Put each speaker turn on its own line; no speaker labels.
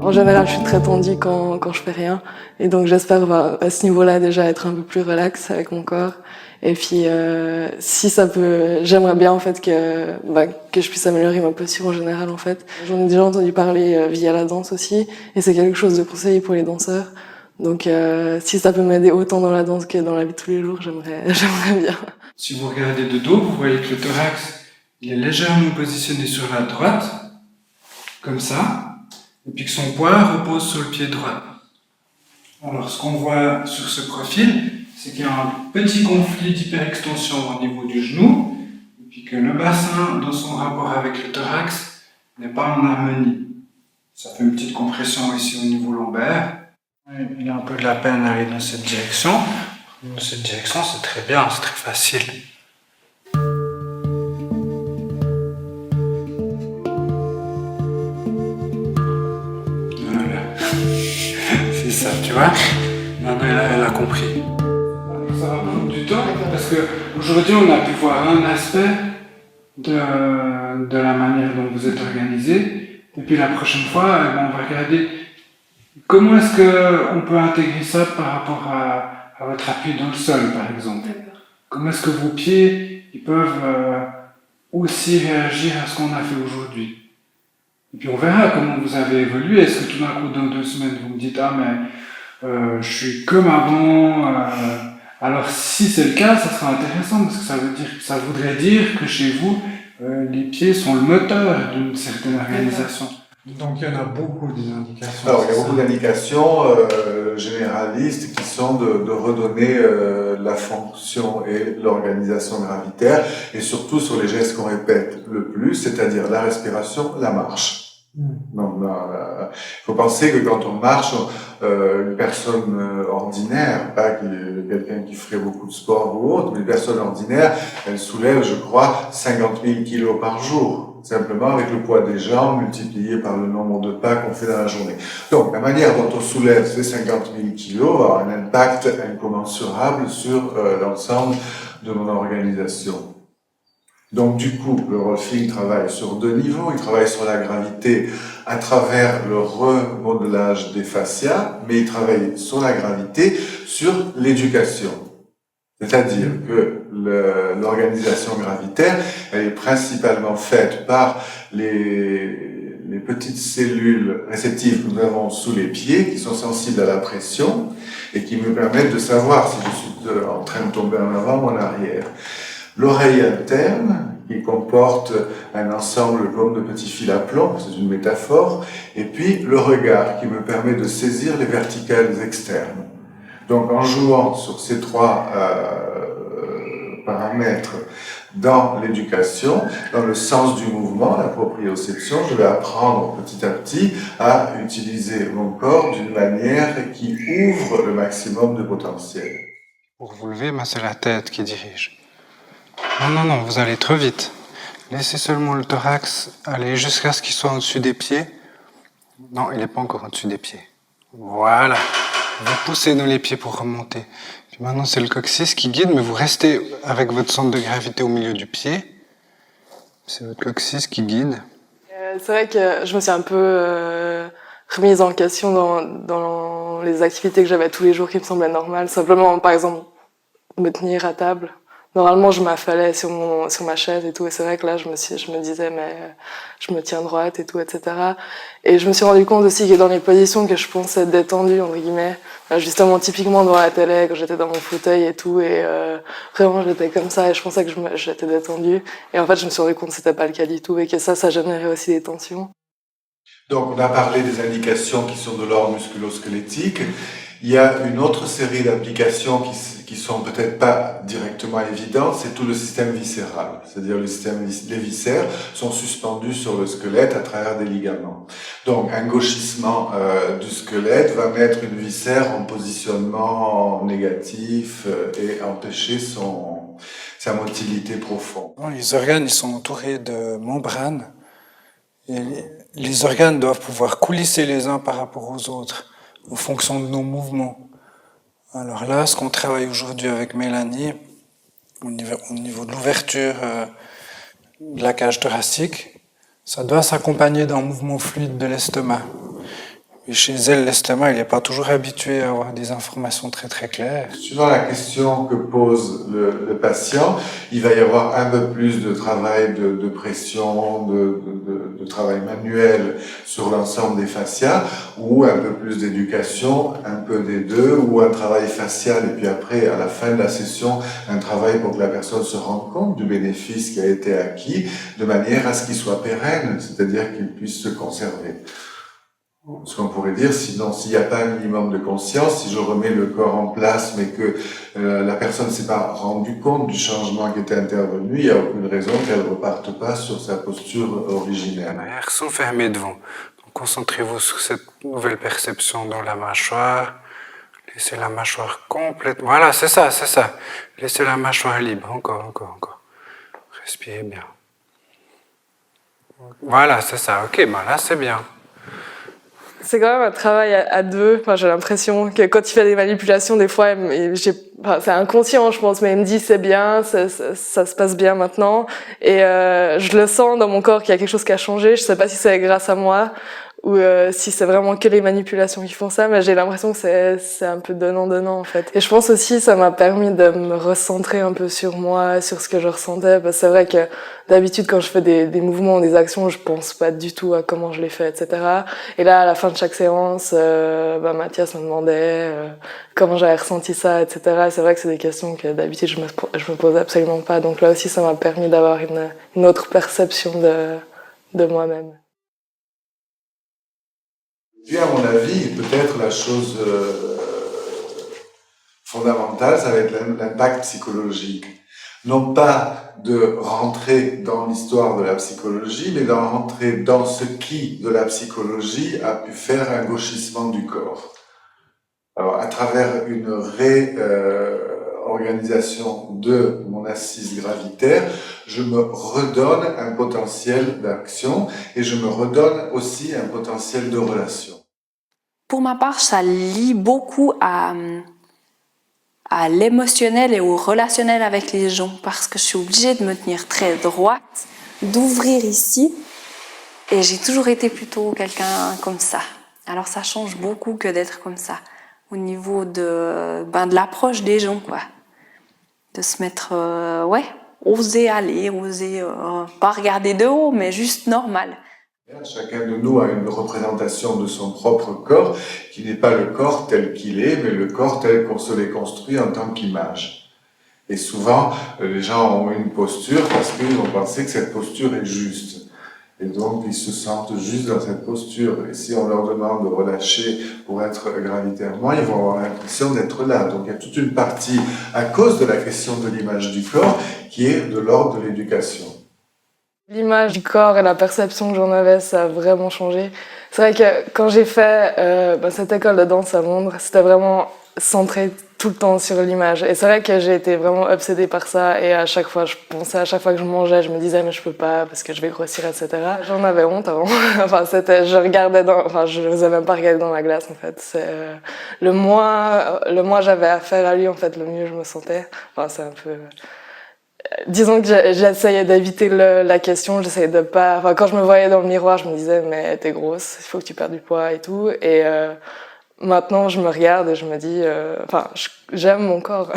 En général, je suis très tendue quand je fais rien. Et donc, j'espère à ce niveau-là déjà être un peu plus relax avec mon corps. Et puis, si ça peut, j'aimerais bien en fait que je puisse améliorer ma posture en général en fait. J'en ai déjà entendu parler via la danse aussi, et c'est quelque chose de conseillé pour les danseurs. Donc, si ça peut m'aider autant dans la danse que dans la vie de tous les jours, j'aimerais bien.
Si vous regardez de dos, vous voyez que le thorax il est légèrement positionné sur la droite, comme ça, et puis que son poids repose sur le pied droit. Alors, ce qu'on voit sur ce profil, c'est qu'il y a un petit conflit d'hyperextension au niveau du genou, et puis que le bassin, dans son rapport avec le thorax, n'est pas en harmonie. Ça fait une petite compression ici au niveau lombaire. Il y a un peu de la peine à aller dans cette direction. Dans cette direction, c'est très bien, c'est très facile. Voilà. C'est ça, tu vois? Maintenant, elle a compris. Ça va prendre du temps parce qu'aujourd'hui, on a pu voir un aspect de la manière dont vous êtes organisé. Et puis la prochaine fois, on va regarder comment est-ce qu'on peut intégrer ça par rapport à votre appui dans le sol, par exemple. Comment est-ce que vos pieds ils peuvent aussi réagir à ce qu'on a fait aujourd'hui. Et puis on verra comment vous avez évolué. Est-ce que tout d'un coup, dans 2 semaines, vous me dites « Ah, mais je suis comme avant ». Alors si c'est le cas, ça sera intéressant parce que ça voudrait dire que chez vous, les pieds sont le moteur d'une certaine organisation. Donc il y en a beaucoup des indications.
Alors il y a beaucoup d'indications généralistes qui sont de redonner la fonction et l'organisation gravitaire et surtout sur les gestes qu'on répète le plus, c'est-à-dire la respiration, la marche. Donc, il faut penser que quand on marche, une personne ordinaire, pas quelqu'un qui ferait beaucoup de sport ou autre, mais une personne ordinaire, elle soulève, je crois, 50 000 kilos par jour, simplement avec le poids des jambes multiplié par le nombre de pas qu'on fait dans la journée. Donc, la manière dont on soulève ces 50 000 kilos va avoir un impact incommensurable sur l'ensemble de mon organisation. Donc du coup, le Rolfing travaille sur 2 niveaux. Il travaille sur la gravité à travers le remodelage des fascias, mais il travaille sur la gravité sur l'éducation. C'est-à-dire que l'organisation gravitaire, elle est principalement faite par les petites cellules réceptives que nous avons sous les pieds, qui sont sensibles à la pression, et qui me permettent de savoir si je suis en train de tomber en avant ou en arrière. L'oreille interne, qui comporte un ensemble comme de petits fils à plomb, c'est une métaphore, et puis le regard, qui me permet de saisir les verticales externes. Donc en jouant sur ces 3 paramètres dans l'éducation, dans le sens du mouvement, la proprioception, je vais apprendre petit à petit à utiliser mon corps d'une manière qui ouvre le maximum de potentiel.
Pour vous lever, c'est la tête qui dirige. Non, vous allez trop vite. Laissez seulement le thorax aller jusqu'à ce qu'il soit au-dessus des pieds. Non, il n'est pas encore au-dessus des pieds. Voilà. Vous poussez dans les pieds pour remonter. Puis maintenant, c'est le coccyx qui guide, mais vous restez avec votre centre de gravité au milieu du pied. C'est votre coccyx qui guide.
C'est vrai que je me suis un peu remise en question dans les activités que j'avais tous les jours qui me semblaient normales. Simplement, par exemple, me tenir à table. Normalement, je m'affalais sur ma chaise et tout, et c'est vrai que là, je me disais, mais je me tiens droite et tout, etc. Et je me suis rendu compte aussi que dans les positions que je pensais détendues, entre guillemets, justement, typiquement devant la télé, quand j'étais dans mon fauteuil et tout, et vraiment, j'étais comme ça, et je pensais que j'étais détendue. Et en fait, je me suis rendu compte que c'était pas le cas du tout, et que ça générait aussi des tensions.
Donc, on a parlé des indications qui sont de l'ordre musculo-squelettique. Il y a une autre série d'applications qui sont peut-être pas directement évidentes, c'est tout le système viscéral. C'est-à-dire les viscères sont suspendus sur le squelette à travers des ligaments. Donc un gauchissement du squelette va mettre une viscère en positionnement négatif et empêcher sa motilité profonde.
Les organes ils sont entourés de membranes. Et les organes doivent pouvoir coulisser les uns par rapport aux autres en fonction de nos mouvements. Alors là, ce qu'on travaille aujourd'hui avec Mélanie, au niveau de l'ouverture de la cage thoracique, ça doit s'accompagner d'un mouvement fluide de l'estomac. Et chez elle, l'estomac, il n'est pas toujours habitué à avoir des informations très très claires.
Suivant la question que pose le patient, il va y avoir un peu plus de travail de pression, de travail manuel sur l'ensemble des fascias, ou un peu plus d'éducation, un peu des deux, ou un travail facial, et puis après, à la fin de la session, un travail pour que la personne se rende compte du bénéfice qui a été acquis, de manière à ce qu'il soit pérenne, c'est-à-dire qu'il puisse se conserver. Ce qu'on pourrait dire, sinon, s'il n'y a pas un minimum de conscience, si je remets le corps en place, mais que la personne ne s'est pas rendue compte du changement qui était intervenu, il n'y a aucune raison qu'elle ne reparte pas sur sa posture originelle.
Les œillères sont fermés devant. Donc, concentrez-vous sur cette nouvelle perception dans la mâchoire. Laissez la mâchoire complètement... Voilà, c'est ça, c'est ça. Laissez la mâchoire libre. Encore, encore, encore. Respirez bien. Voilà, c'est ça. Ok, ben là, c'est bien.
C'est quand même un travail à deux. Enfin, j'ai l'impression que quand il fait des manipulations, des fois, c'est inconscient, je pense, mais il me dit c'est bien, ça se passe bien maintenant. Et je le sens dans mon corps qu'il y a quelque chose qui a changé. Je sais pas si c'est grâce à moi ou si c'est vraiment que les manipulations qui font ça, mais j'ai l'impression que c'est un peu donnant-donnant en fait. Et je pense aussi ça m'a permis de me recentrer un peu sur moi, sur ce que je ressentais, parce que c'est vrai que d'habitude quand je fais des mouvements, des actions, je pense pas du tout à comment je les fais, etc. Et là à la fin de chaque séance, Mathias me demandait comment j'avais ressenti ça, etc. Et c'est vrai que c'est des questions que d'habitude je me pose absolument pas, donc là aussi ça m'a permis d'avoir une autre perception de moi-même.
Puis, à mon avis, peut-être la chose fondamentale, ça va être l'impact psychologique. Non pas de rentrer dans l'histoire de la psychologie, mais d'en rentrer dans ce qui, de la psychologie, a pu faire un gauchissement du corps. Alors, à travers une réorganisation de mon assise gravitaire, je me redonne un potentiel d'action et je me redonne aussi un potentiel de relation.
Pour ma part, ça lie beaucoup à l'émotionnel et au relationnel avec les gens parce que je suis obligée de me tenir très droite, d'ouvrir ici et j'ai toujours été plutôt quelqu'un comme ça. Alors ça change beaucoup que d'être comme ça au niveau de l'approche des gens, quoi. De se mettre, oser aller, oser pas regarder de haut, mais juste normal.
Chacun de nous a une représentation de son propre corps qui n'est pas le corps tel qu'il est, mais le corps tel qu'on se l'est construit en tant qu'image. Et souvent, les gens ont une posture parce qu'ils vont penser que cette posture est juste. Et donc, ils se sentent juste dans cette posture. Et si on leur demande de relâcher pour être gravitairement, ils vont avoir l'impression d'être là. Donc, il y a toute une partie, à cause de la question de l'image du corps, qui est de l'ordre de l'éducation.
L'image du corps et la perception que j'en avais, ça a vraiment changé. C'est vrai que quand j'ai fait cette école de danse à Londres, c'était vraiment centré tout le temps sur l'image. Et c'est vrai que j'ai été vraiment obsédée par ça. Et à chaque fois, je pensais, à chaque fois que je mangeais, je me disais mais je peux pas parce que je vais grossir, etc. J'en avais honte avant. Je n'osais même pas regarder dans la glace en fait. Le moins j'avais affaire à lui en fait, le mieux je me sentais. Enfin, c'est un peu. Disons que j'essayais d'éviter la question, j'essayais de pas... Enfin, quand je me voyais dans le miroir, je me disais « mais t'es grosse, il faut que tu perdes du poids et tout ». Et maintenant, je me regarde et je me dis... j'aime mon corps.